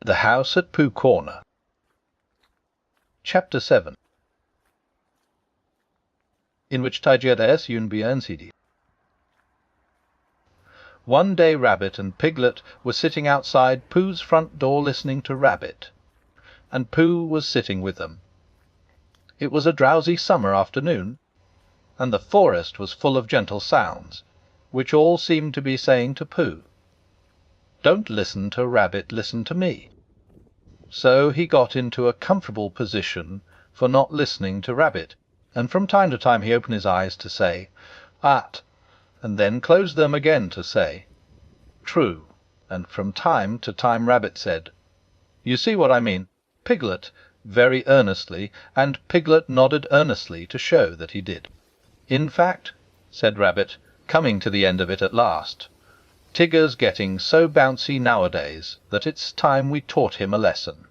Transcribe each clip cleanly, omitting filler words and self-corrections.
The House at Pooh Corner. Chapter 7. In which Tigger NCD. One day Rabbit and Piglet were sitting outside Pooh's front door listening to Rabbit, and Pooh was sitting with them. It was a drowsy summer afternoon, and the forest was full of gentle sounds, which all seemed to be saying to Pooh, "Don't listen to Rabbit, listen to me." So he got into a comfortable position for not listening to Rabbit, and from time to time he opened his eyes to say, "At," and then closed them again to say, "True," and from time to time Rabbit said, "You see what I mean, Piglet," very earnestly, and Piglet nodded earnestly to show that he did. "In fact," said Rabbit, coming to the end of it at last, "Tigger's getting so bouncy nowadays that it's time we taught him a lesson.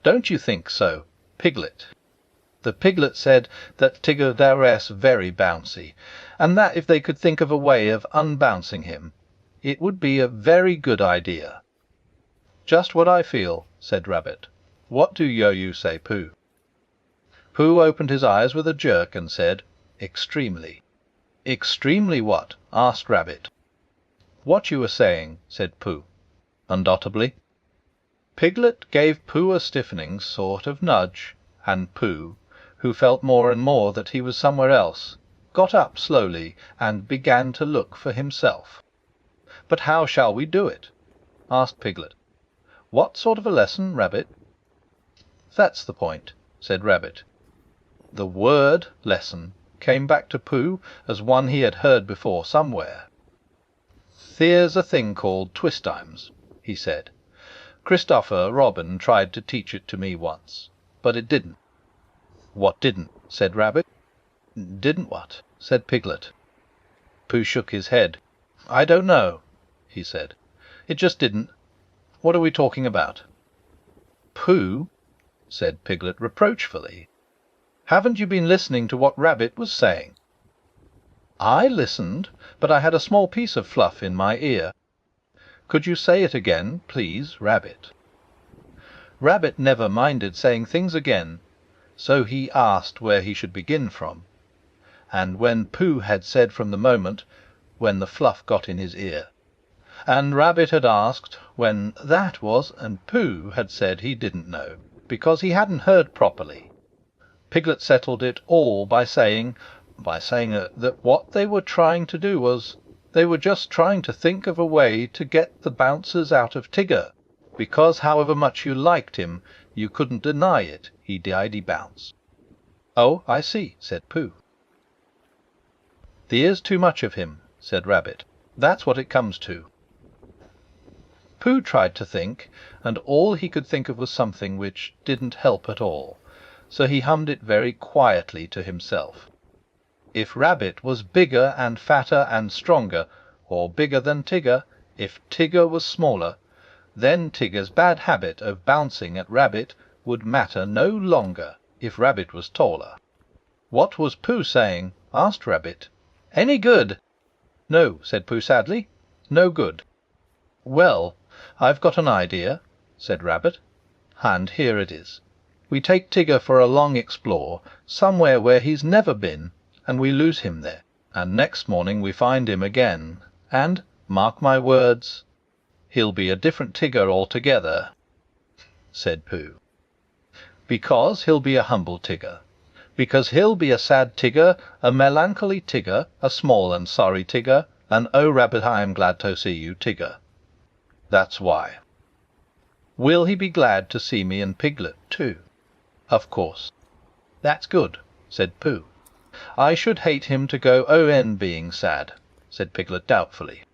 Don't you think so, Piglet?" The Piglet said that Tigger was very bouncy, and that if they could think of a way of unbouncing him, it would be a very good idea. "Just what I feel," said Rabbit. "What do you say, Pooh?" Pooh opened his eyes with a jerk and said, "Extremely." "Extremely what?" asked Rabbit. "What you were saying," said Pooh, undoubtedly. Piglet gave Pooh a stiffening sort of nudge, and Pooh, who felt more and more that he was somewhere else, got up slowly and began to look for himself. "But how shall we do it?" asked Piglet. "What sort of a lesson, Rabbit?" "That's the point," said Rabbit. The word lesson came back to Pooh as one he had heard before somewhere. "There's a thing called twist-times," he said. "Christopher Robin tried to teach it to me once, but it didn't." "What didn't?" said Rabbit. "Didn't what?" said Piglet. Pooh shook his head. "I don't know," he said. "It just didn't. What are we talking about?" "Pooh," said Piglet reproachfully, "haven't you been listening to what Rabbit was saying?" "I listened, but I had a small piece of fluff in my ear. Could you say it again, please, Rabbit?" Rabbit never minded saying things again, so he asked where he should begin from. And when Pooh had said from the moment when the fluff got in his ear, and Rabbit had asked when that was, and Pooh had said he didn't know, because he hadn't heard properly, Piglet settled it all by saying that what they were trying to do was, they were just trying to think of a way to get the bouncers out of Tigger, because however much you liked him, you couldn't deny it, he died bounce. "Oh, I see," said Pooh. "There's too much of him," said Rabbit. "That's what it comes to." Pooh tried to think, and all he could think of was something which didn't help at all, so he hummed it very quietly to himself. If Rabbit was bigger and fatter and stronger, or bigger than Tigger, if Tigger was smaller, then Tigger's bad habit of bouncing at Rabbit would matter no longer if Rabbit was taller. "What was Pooh saying?" asked Rabbit. "Any good?" "No," said Pooh sadly. "No good." "Well, I've got an idea," said Rabbit, "and here it is. We take Tigger for a long explore, somewhere where he's never been, and we lose him there, and next morning we find him again, and, mark my words, he'll be a different Tigger altogether," said Pooh. "Because he'll be a humble Tigger, because he'll be a sad Tigger, a melancholy Tigger, a small and sorry Tigger, and oh, Rabbit, I am glad to see you, Tigger. That's why." "Will he be glad to see me and Piglet too?" "Of course." "That's good," said Pooh. "I should hate him to go on being sad," said Piglet doubtfully.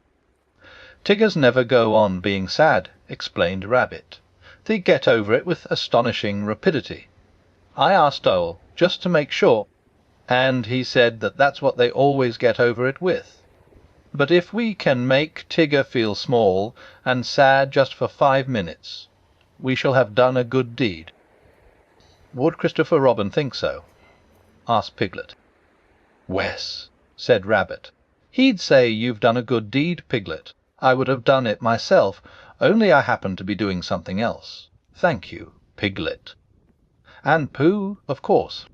"Tiggers never go on being sad," explained Rabbit. "They get over it with astonishing rapidity. I asked Owl, just to make sure, and he said that that's what they always get over it with. But if we can make Tigger feel small and sad just for 5 minutes, we shall have done a good deed." "Would Christopher Robin think so?" asked Piglet. "Wes," said Rabbit, "he'd say you've done a good deed, Piglet. I would have done it myself, only I happened to be doing something else. Thank you, Piglet. And Pooh, of course.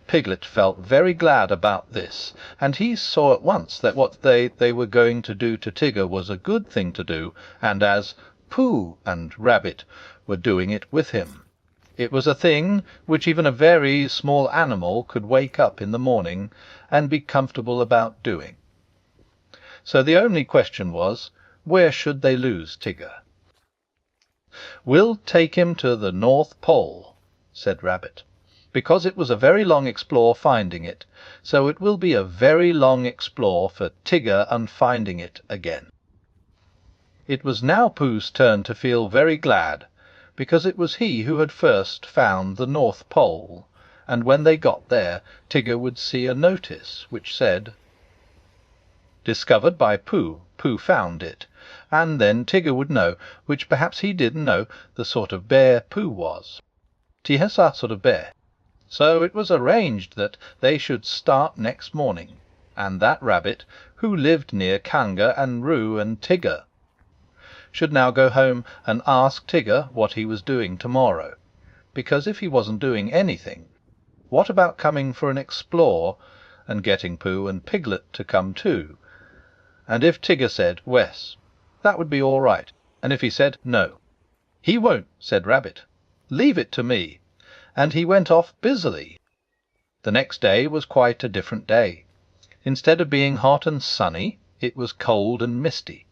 Piglet felt very glad about this, and he saw at once that what they were going to do to Tigger was a good thing to do, and as Pooh and Rabbit were doing it with him, it was a thing which even a very small animal could wake up in the morning and be comfortable about doing. So the only question was, where should they lose Tigger? "We'll take him to the North Pole," said Rabbit, "because it was a very long explore finding it, so it will be a very long explore for Tigger and finding it again." It was now Pooh's turn to feel very glad, because it was he who had first found the North Pole, and when they got there Tigger would see a notice which said, "Discovered by Pooh. Pooh found it," and then Tigger would know, which perhaps he didn't know, the sort of bear Pooh was. Yes, a sort of bear. So it was arranged that they should start next morning, and that Rabbit, who lived near Kanga and Roo and Tigger, should now go home and ask Tigger what he was doing tomorrow, because if he wasn't doing anything, what about coming for an explore and getting Pooh and Piglet to come too? And if Tigger said "Wes," that would be all right, and if he said "No," "He won't," said Rabbit. "Leave it to me," and he went off busily. The next day was quite a different day. Instead of being hot and sunny, it was cold and misty.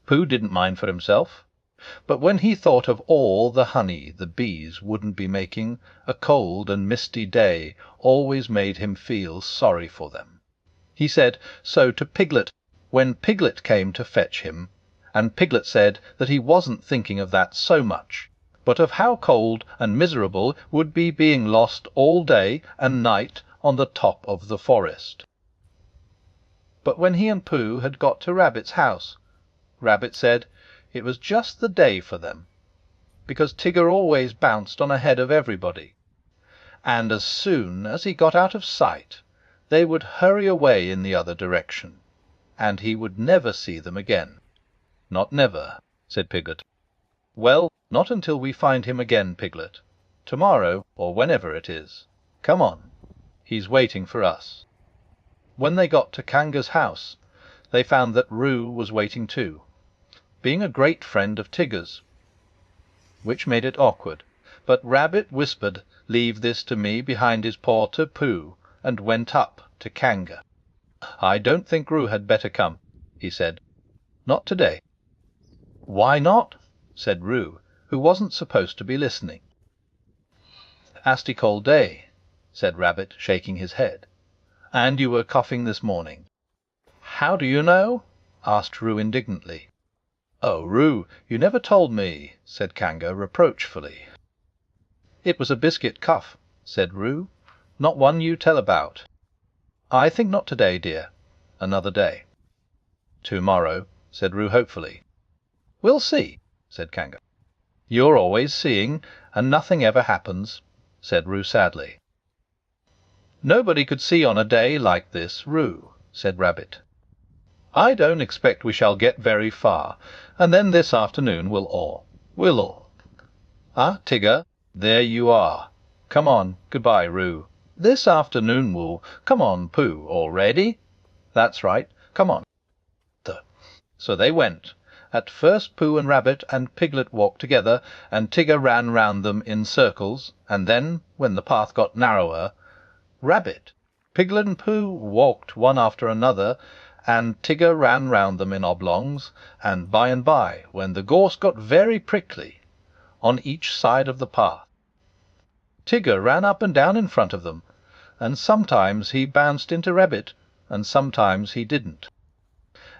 Pooh didn't mind for himself, but when he thought of all the honey the bees wouldn't be making, a cold and misty day always made him feel sorry for them. He said so to Piglet when Piglet came to fetch him, and Piglet said that he wasn't thinking of that so much, but of how cold and miserable would be being lost all day and night on the top of the forest. But when he and Pooh had got to Rabbit's house, Rabbit said it was just the day for them, because Tigger always bounced on ahead of everybody, and as soon as he got out of sight they would hurry away in the other direction, and he would never see them again. "Not never," said Piglet. "Well, not until we find him again, Piglet. Tomorrow, or whenever it is. Come on. He's waiting for us." When they got to Kanga's house, they found that Roo was waiting too, being a great friend of Tigger's, which made it awkward. But Rabbit whispered, "Leave this to me," behind his paw to Pooh, and went up to Kanga. "I don't think Roo had better come," he said. "Not today." "Why not?" said Roo, who wasn't supposed to be listening. "Asty cold day," said Rabbit, shaking his head. "And you were coughing this morning." "How do you know?" asked Roo indignantly. "Oh, Roo, you never told me," said Kanga reproachfully. "It was a biscuit cough," said Roo, "not one you tell about." "I think not today, dear. Another day." "Tomorrow," said Roo hopefully. "We'll see," said Kanga. "You're always seeing, and nothing ever happens," said Roo sadly. "Nobody could see on a day like this, Roo," said Rabbit. "I don't expect we shall get very far, and then this afternoon we'll all. Ah, Tigger, there you are. Come on, goodbye, Roo. This afternoon we'll. Come on, Pooh, all ready? That's right, come on." So they went. At first Pooh and Rabbit and Piglet walked together, and Tigger ran round them in circles, and then, when the path got narrower, Rabbit, Piglet and Pooh walked one after another, and Tigger ran round them in oblongs, and by, when the gorse got very prickly, on each side of the path, Tigger ran up and down in front of them, and sometimes he bounced into Rabbit, and sometimes he didn't.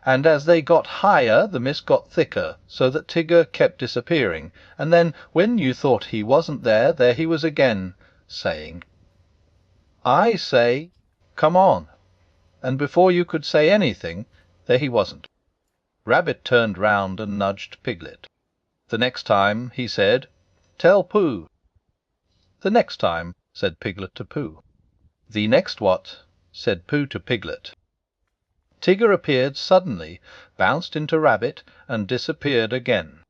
And as they got higher the mist got thicker, so that Tigger kept disappearing, and then, when you thought he wasn't there, there he was again, saying, "I say, come on," and before you could say anything, there he wasn't. Rabbit turned round and nudged Piglet. The next time he said, "Tell Pooh." The next time, said Piglet to Pooh. The next what? Said Pooh to Piglet. Tigger appeared suddenly, bounced into Rabbit, and disappeared again.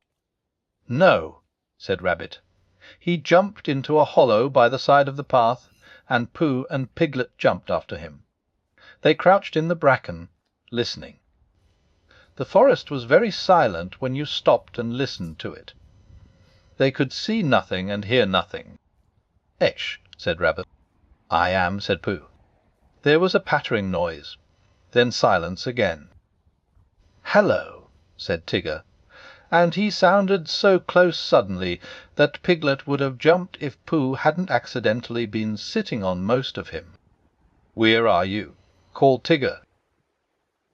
"No," said Rabbit. He jumped into a hollow by the side of the path, and Pooh and Piglet jumped after him. They crouched in the bracken, listening. The forest was very silent when you stopped and listened to it. They could see nothing and hear nothing. "Esh," said Rabbit. "I am," said Pooh. There was a pattering noise, then silence again. "Hallo," said Tigger, and he sounded so close suddenly that Piglet would have jumped if Pooh hadn't accidentally been sitting on most of him. "Where are you?" called Tigger.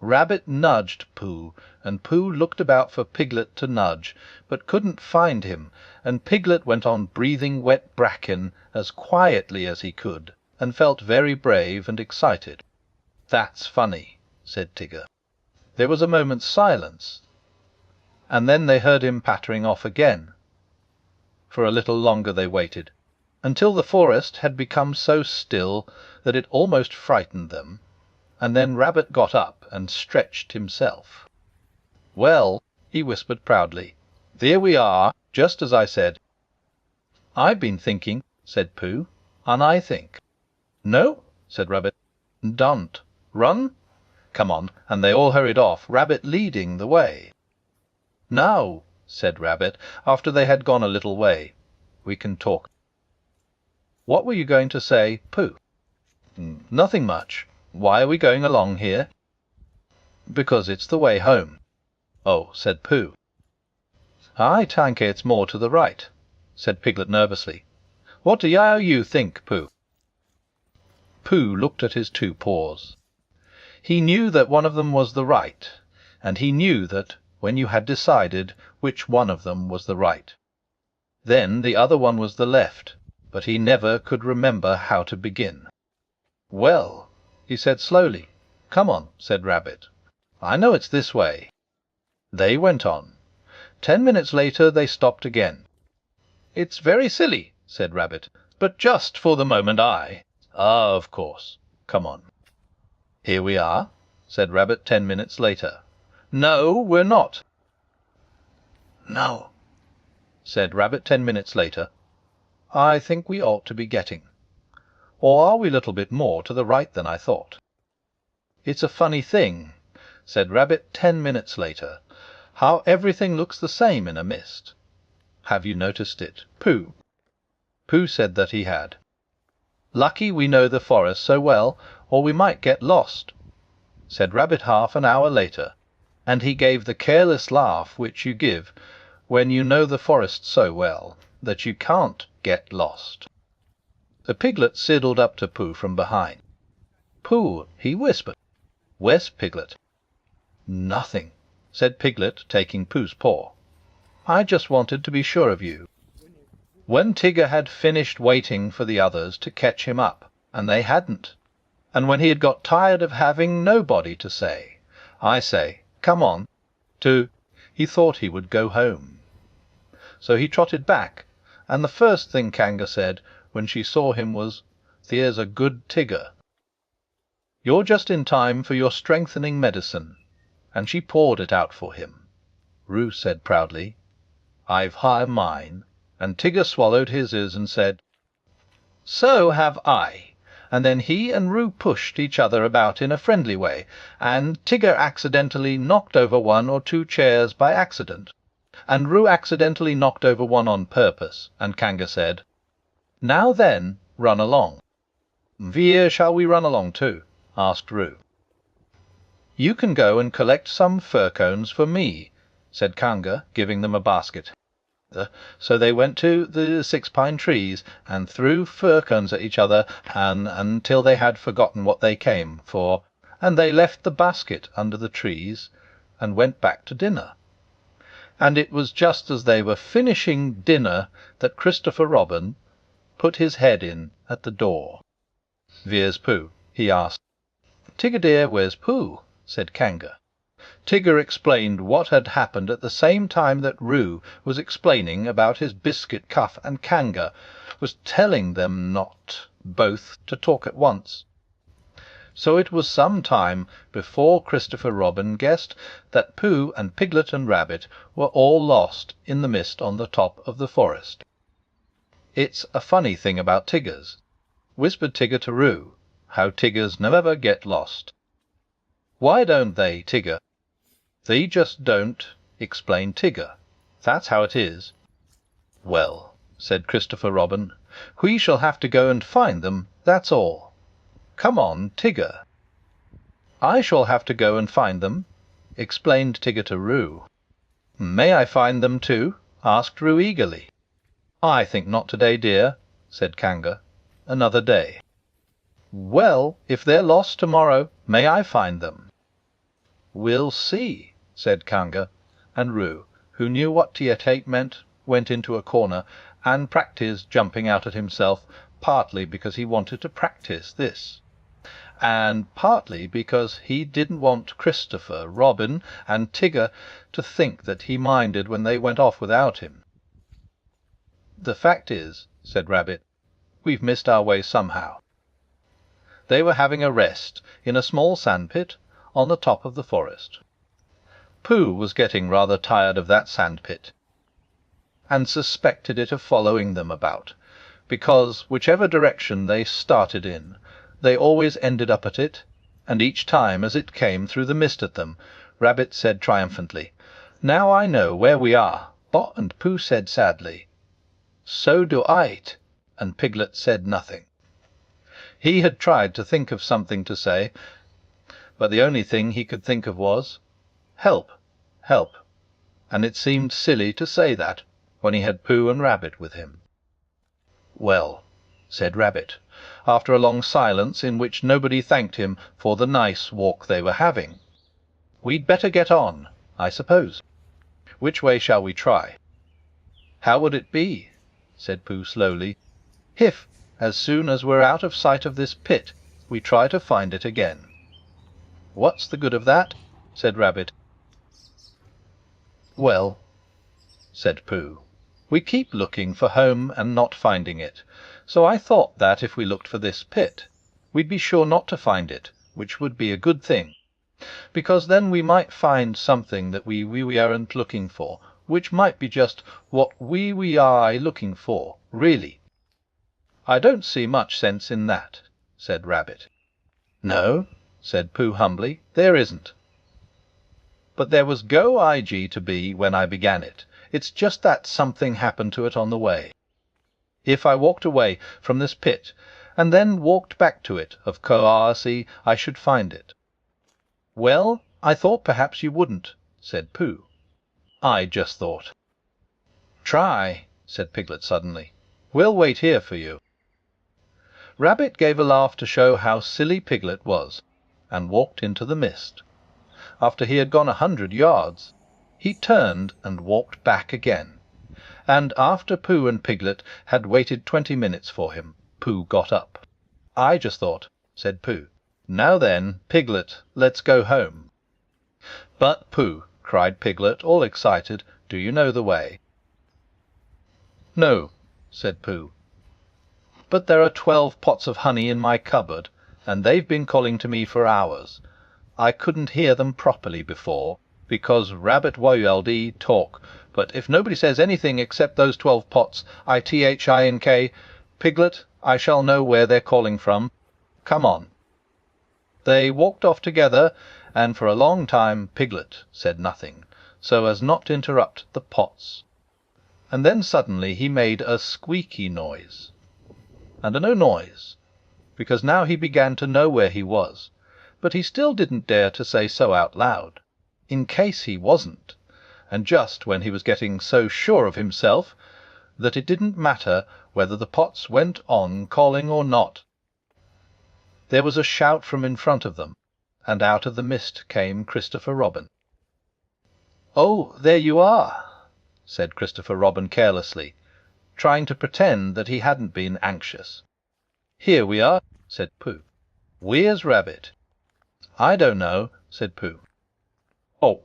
Rabbit nudged Pooh, and Pooh looked about for Piglet to nudge, but couldn't find him, and Piglet went on breathing wet bracken as quietly as he could, and felt very brave and excited. "That's funny," said Tigger. There was a moment's silence, and then they heard him pattering off again. For a little longer they waited, until the forest had become so still that it almost frightened them, and then Rabbit got up and stretched himself. "Well," he whispered proudly, "there we are, just as I said." "I've been thinking," said Pooh, "and I think." "No," said Rabbit. "Don't. Run? Come on," and they all hurried off, Rabbit leading the way. "Now," said Rabbit, after they had gone a little way, "we can talk." "What were you going to say, Pooh?" "Nothing much. Why are we going along here?" "Because it's the way home." "Oh," said Pooh. "I think it's more to the right," said Piglet nervously. "What do you think, Pooh?" Pooh looked at his two paws. He knew that one of them was the right, and he knew that when you had decided which one of them was the right, then the other one was the left, but he never could remember how to begin. "Well," he said slowly. "Come on," said Rabbit. "I know it's this way." They went on. 10 minutes later they stopped again. "It's very silly," said Rabbit, "but just for the moment of course. Come on." "Here we are," said Rabbit 10 minutes later. "No, we're not." "No," said Rabbit 10 minutes later. "I think we ought to be getting. Or are we a little bit more to the right than I thought?" "It's a funny thing," said Rabbit 10 minutes later, "how everything looks the same in a mist. Have you noticed it, Pooh?" Pooh said that he had. "Lucky we know the forest so well, or we might get lost," said Rabbit half an hour later, and he gave the careless laugh which you give when you know the forest so well that you can't get lost. The Piglet sidled up to Pooh from behind. "Pooh," he whispered. "Where's Piglet?" "Nothing," said Piglet, taking Pooh's paw. "I just wanted to be sure of you." When Tigger had finished waiting for the others to catch him up, and they hadn't, and when he had got tired of having nobody to say, "I say, come on," he thought he would go home. So he trotted back, and the first thing Kanga said when she saw him was, "There's a good Tigger." "You're just in time for your strengthening medicine," and she poured it out for him. Roo said proudly, "I've had mine," and Tigger swallowed his and said, "So have I." And then he and Roo pushed each other about in a friendly way, and Tigger accidentally knocked over 1 or 2 chairs by accident, and Roo accidentally knocked over one on purpose, and Kanga said, "Now then, run along." "Where shall we run along to?" asked Roo. "You can go and collect some fir cones for me," said Kanga, giving them a basket. So they went to the 6 pine trees and threw fir cones at each other until they had forgotten what they came for, and they left the basket under the trees and went back to dinner. And it was just as they were finishing dinner that Christopher Robin put his head in at the door. "Where's Pooh?" he asked. "Tigger dear, where's Pooh?" said Kanga. Tigger explained what had happened at the same time that Roo was explaining about his biscuit cuff, and Kanga was telling them not both to talk at once. So it was some time before Christopher Robin guessed that Pooh and Piglet and Rabbit were all lost in the mist on the top of the forest. "It's a funny thing about Tiggers," whispered Tigger to Roo, "how Tiggers never get lost." "Why don't they, Tigger?" "They just don't," explained Tigger. "That's how it is." "Well," said Christopher Robin, "we shall have to go and find them, that's all. Come on, Tigger." "I shall have to go and find them," explained Tigger to Roo. "May I find them too?" asked Roo eagerly. "I think not today, dear," said Kanga. "Another day." "Well, if they're lost tomorrow, may I find them?" "We'll see," said Kanga, and Roo, who knew what Tiete meant, went into a corner and practised jumping out at himself, partly because he wanted to practise this, and partly because he didn't want Christopher Robin and Tigger to think that he minded when they went off without him. "The fact is," said Rabbit, "we've missed our way somehow." They were having a rest in a small sandpit on the top of the forest. Pooh was getting rather tired of that sandpit, and suspected it of following them about, because whichever direction they started in, they always ended up at it, and each time as it came through the mist at them, Rabbit said triumphantly, "Now I know where we are." And Pooh said sadly, "So do I," and Piglet said nothing. He had tried to think of something to say, but the only thing he could think of was, "Help, help," and it seemed silly to say that when he had Pooh and Rabbit with him. "Well," said Rabbit, after a long silence in which nobody thanked him for the nice walk they were having, "we'd better get on, I suppose. Which way shall we try?" "How would it be," said Pooh slowly, "if, as soon as we're out of sight of this pit, we try to find it again?" "What's the good of that?" said Rabbit. "Well," said Pooh, "we keep looking for home and not finding it, so I thought that if we looked for this pit, we'd be sure not to find it, which would be a good thing, because then we might find something that we aren't looking for, which might be just what we are looking for, really." "I don't see much sense in that," said Rabbit. "No," said Pooh humbly, "there isn't. But there was go-ig to be when I began it. It's just that something happened to it on the way. If I walked away from this pit, and then walked back to it, of course I should find it." "Well, I thought perhaps you wouldn't," said Pooh. "I just thought." "Try," said Piglet suddenly. "We'll wait here for you." Rabbit gave a laugh to show how silly Piglet was, and walked into the mist. After he had gone 100 yards, he turned and walked back again, and after Pooh and Piglet had waited 20 minutes for him, Pooh got up. "I just thought," said Pooh. "Now then, Piglet, let's go home." "But, Pooh," cried Piglet, all excited, "do you know the way?" "No," said Pooh. "But there are 12 pots of honey in my cupboard, and they've been calling to me for hours. I couldn't hear them properly before, because Rabbit Woyld talk, but if nobody says anything except those 12 pots, ITHINK, Piglet, I shall know where they're calling from. Come on." They walked off together, and for a long time Piglet said nothing, so as not to interrupt the pots. And then suddenly he made a squeaky noise, and a no noise, because now he began to know where he was, but he still didn't dare to say so out loud, in case he wasn't, and just when he was getting so sure of himself that it didn't matter whether the pots went on calling or not. There was a shout from in front of them, and out of the mist came Christopher Robin. "Oh, there you are," said Christopher Robin carelessly, trying to pretend that he hadn't been anxious. "Here we are," said Pooh. "Where's Rabbit?" "I don't know," said Pooh. "Oh,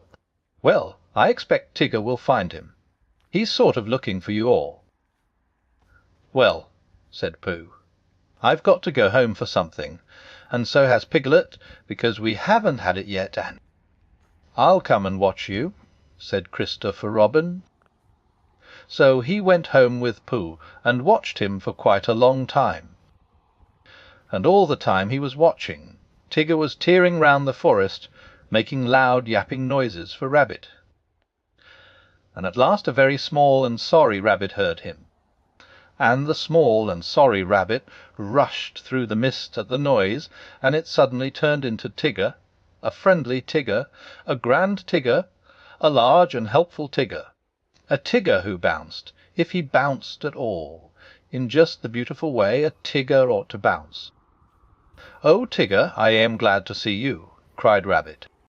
well, I expect Tigger will find him. He's sort of looking for you all." "Well," said Pooh, "I've got to go home for something, and so has Piglet, because we haven't had it yet, and I'll come and watch you," said Christopher Robin. So he went home with Pooh, and watched him for quite a long time. And all the time he was watching, Tigger was tearing round the forest, making loud yapping noises for Rabbit. And at last a very small and sorry rabbit heard him. And the small and sorry rabbit rushed through the mist at the noise, and it suddenly turned into Tigger, a friendly Tigger, a grand Tigger, a large and helpful Tigger, a Tigger who bounced, if he bounced at all, in just the beautiful way a Tigger ought to bounce. "Oh, Tigger, I am glad to see you," cried Rabbit.